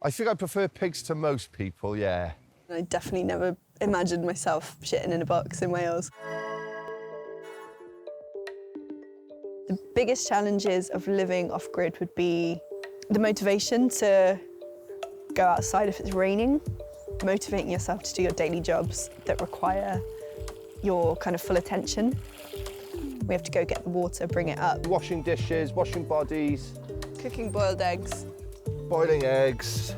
I think I prefer pigs to most people, yeah. I definitely never imagined myself shitting in a box in Wales. The biggest challenges of living off-grid would be the motivation to go outside if it's raining, motivating yourself to do your daily jobs that require your kind of full attention. We have to go get the water, bring it up. Washing dishes, washing bodies. Cooking boiled eggs. Boiling eggs.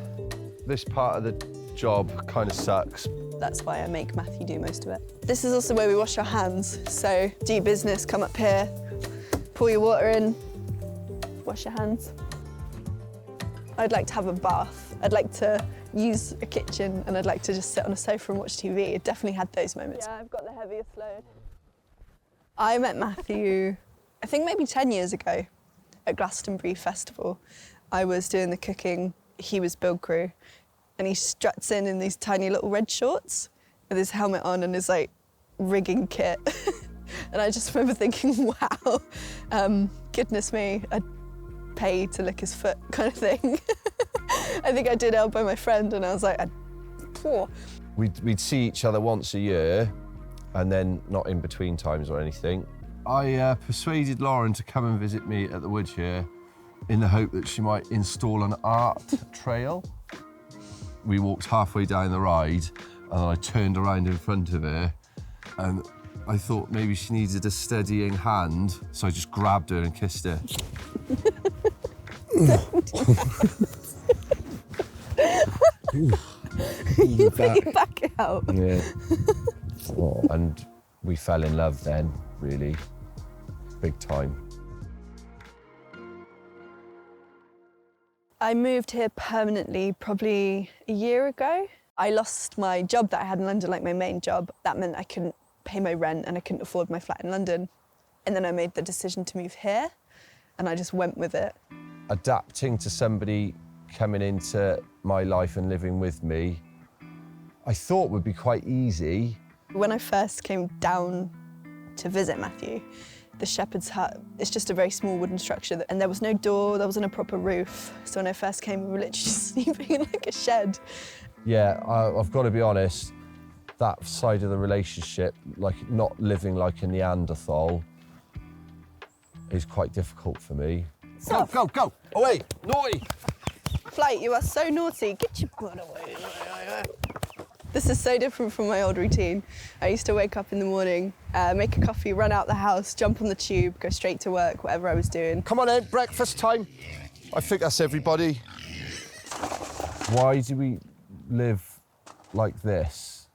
This part of the job kind of sucks. That's why I make Matthew do most of it. This is also where we wash our hands. So do your business, come up here, pour your water in, wash your hands. I'd like to have a bath. I'd like to use a kitchen and I'd like to just sit on a sofa and watch TV. It definitely had those moments. Yeah, I've got the heaviest load. I met Matthew, I think maybe 10 years ago at Glastonbury Festival. I was doing the cooking, he was build crew, and he struts in these tiny little red shorts with his helmet on and his like rigging kit. And I just remember thinking, wow, goodness me, I'd pay to lick his foot kind of thing. I think I did elbow my friend and I was like, poor. We'd see each other once a year and then not in between times or anything. I persuaded Lauren to come and visit me at the wood here in the hope that she might install an art trail. We walked halfway down the ride and I turned around in front of her and I thought maybe she needed a steadying hand, so I just grabbed her and kissed her. You put your back out. Yeah. Oh, and we fell in love then, really, big time. I moved here permanently probably a year ago. I lost my job that I had in London, like my main job. That meant I couldn't pay my rent and I couldn't afford my flat in London. And then I made the decision to move here and I just went with it. Adapting to somebody coming into my life and living with me, I thought would be quite easy. When I first came down to visit Matthew, the shepherd's hut, it's just a very small wooden structure and there was no door, there wasn't a proper roof. So when I first came, we were literally sleeping in like a shed. Yeah, I've got to be honest, that side of the relationship, like not living like a Neanderthal, is quite difficult for me. Stop. Go, away, naughty. Flight, you are so naughty, get your butt away. This is so different from my old routine. I used to wake up in the morning, make a coffee, run out the house, jump on the tube, go straight to work, whatever I was doing. Come on in, breakfast time. I think that's everybody. Why do we live like this?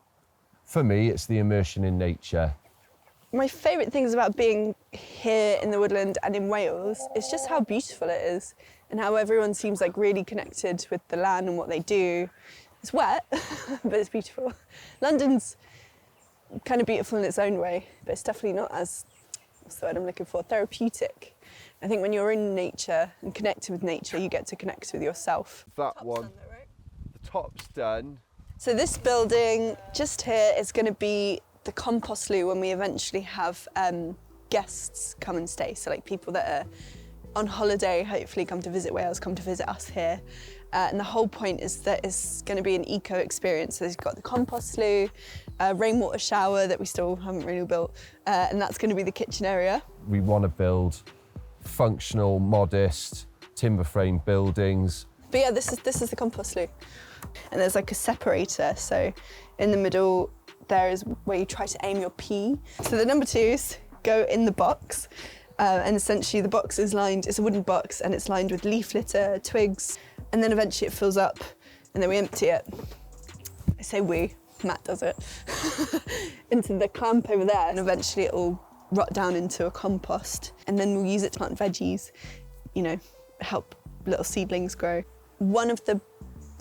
For me, it's the immersion in nature. My favourite things about being here in the woodland and in Wales is just how beautiful it is and how everyone seems like really connected with the land and what they do. It's wet, but it's beautiful. London's kind of beautiful in its own way, but it's definitely not as, what's the word I'm looking for, therapeutic. I think when you're in nature and connected with nature, you get to connect with yourself. That Top's one, done though, right? the top's done. So this building just here is going to be the compost loo when we eventually have guests come and stay. So like people that are on holiday, hopefully come to visit Wales, come to visit us here. And the whole point is that it's going to be an eco experience. So they've got the compost loo, rainwater shower that we still haven't really built, and that's going to be the kitchen area. We want to build functional, modest, timber frame buildings. But yeah, this is the compost loo. And there's like a separator. So in the middle, there is where you try to aim your pea. So the number twos go in the box. And essentially the box is lined, it's a wooden box and it's lined with leaf litter, twigs, and then eventually it fills up and then we empty it. I say we, Matt does it, into the clamp over there and eventually it'll rot down into a compost and then we'll use it to plant veggies, you know, help little seedlings grow. One of the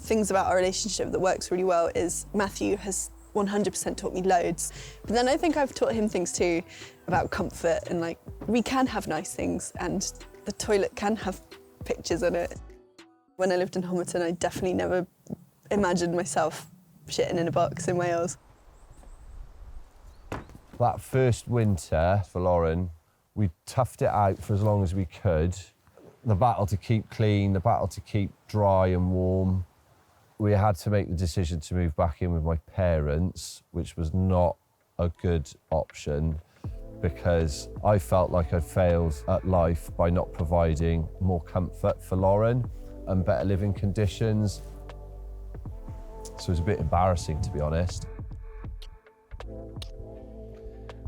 things about our relationship that works really well is Matthew has 100% taught me loads. But then I think I've taught him things too about comfort and like, we can have nice things and the toilet can have pictures in it. When I lived in Homerton, I definitely never imagined myself shitting in a box in Wales. That first winter for Lauren, we toughed it out for as long as we could. The battle to keep clean, the battle to keep dry and warm. we had to make the decision to move back in with my parents, which was not a good option because I felt like I'd failed at life by not providing more comfort for Lauren and better living conditions. So it was a bit embarrassing, to be honest.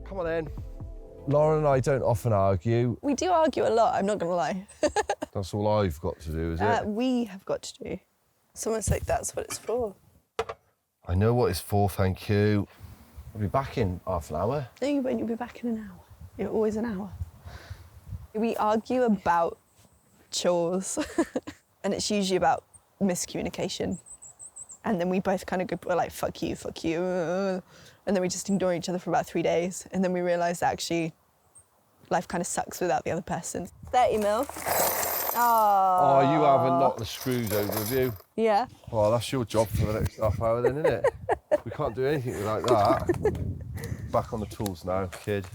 Come on in. Lauren and I don't often argue. We do argue a lot, I'm not gonna lie. That's all I've got to do, is it? We have got to do. Someone's like, that's what it's for. I know what it's for, thank you. I'll be back in half an hour. No, you won't, you'll be back in an hour. You're always an hour. We argue about chores, and it's usually about miscommunication. And then we both kind of go, we're like, fuck you, and then we just ignore each other for about 3 days. And then we realise that actually life kind of sucks without the other person. 30 mil. Oh, you haven't knocked the screws over, have you? Yeah. Oh, that's your job for the next half hour then, isn't it? We can't do anything like that. Back on the tools now, kid.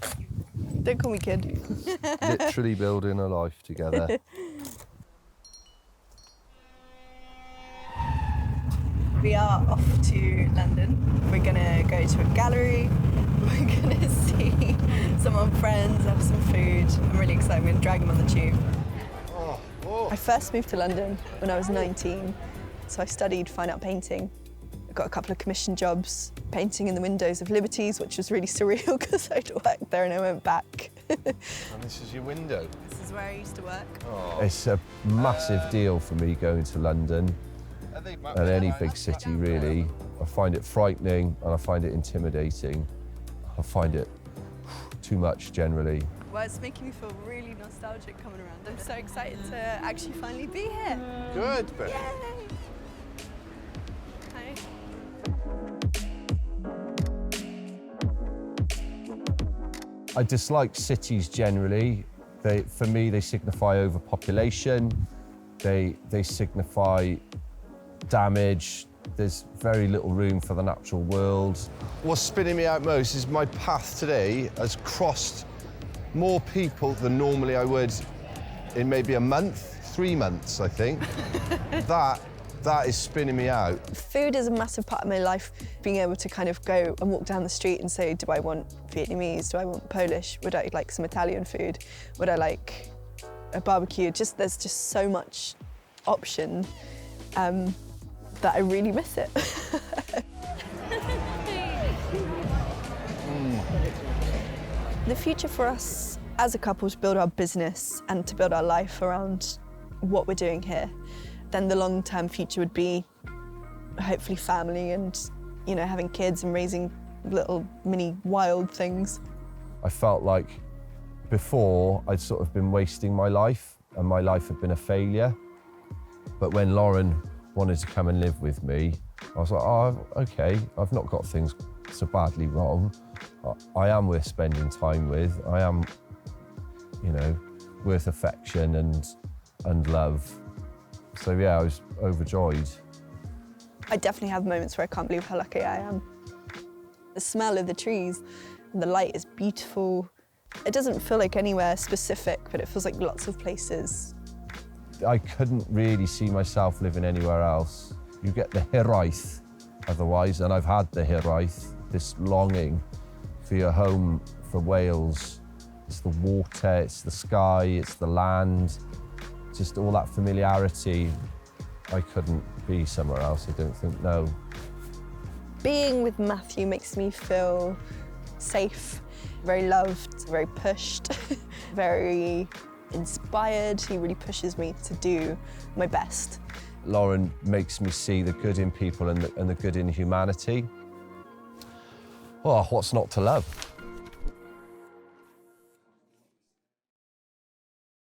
Don't call me kid. Literally building a life together. We are off to London. We're gonna go to a gallery. We're gonna see some old friends, have some food. I'm really excited. We're gonna drag them on the tube. I first moved to London when I was 19, so I studied fine art painting. I got a couple of commission jobs painting in the windows of Liberties, which was really surreal because I'd worked there and I went back. And this is your window? This is where I used to work. Oh. It's a massive deal for me going to London and any big city, really. I find it frightening and I find it intimidating. I find it too much generally. Well, it's making me feel really nostalgic coming around. I'm so excited to actually finally be here. Good, but. Yay! Hi. I dislike cities generally. For me, they signify overpopulation. They signify damage. There's very little room for the natural world. What's spinning me out most is my path today has crossed more people than normally I would in maybe a month, 3 months, I think. That is spinning me out. Food is a massive part of my life. Being able to kind of go and walk down the street and say, do I want Vietnamese? Do I want Polish? Would I like some Italian food? Would I like a barbecue? There's just so much option that I really miss it. The future for us as a couple to build our business and to build our life around what we're doing here. Then the long-term future would be hopefully family and, you know, having kids and raising little mini wild things. I felt like before I'd sort of been wasting my life and my life had been a failure. But when Lauren wanted to come and live with me, I was like, oh, okay, I've not got things so badly wrong. I am worth spending time with. I am, you know, worth affection and love. So yeah, I was overjoyed. I definitely have moments where I can't believe how lucky I am. The smell of the trees and the light is beautiful. It doesn't feel like anywhere specific, but it feels like lots of places. I couldn't really see myself living anywhere else. You get the hiraeth otherwise, and I've had the hiraeth, this longing for your home, for Wales. It's the water, it's the sky, it's the land, just all that familiarity. I couldn't be somewhere else, I don't think, no. Being with Matthew makes me feel safe, very loved, very pushed, very inspired. He really pushes me to do my best. Lauren makes me see the good in people and the good in humanity. Oh, what's not to love?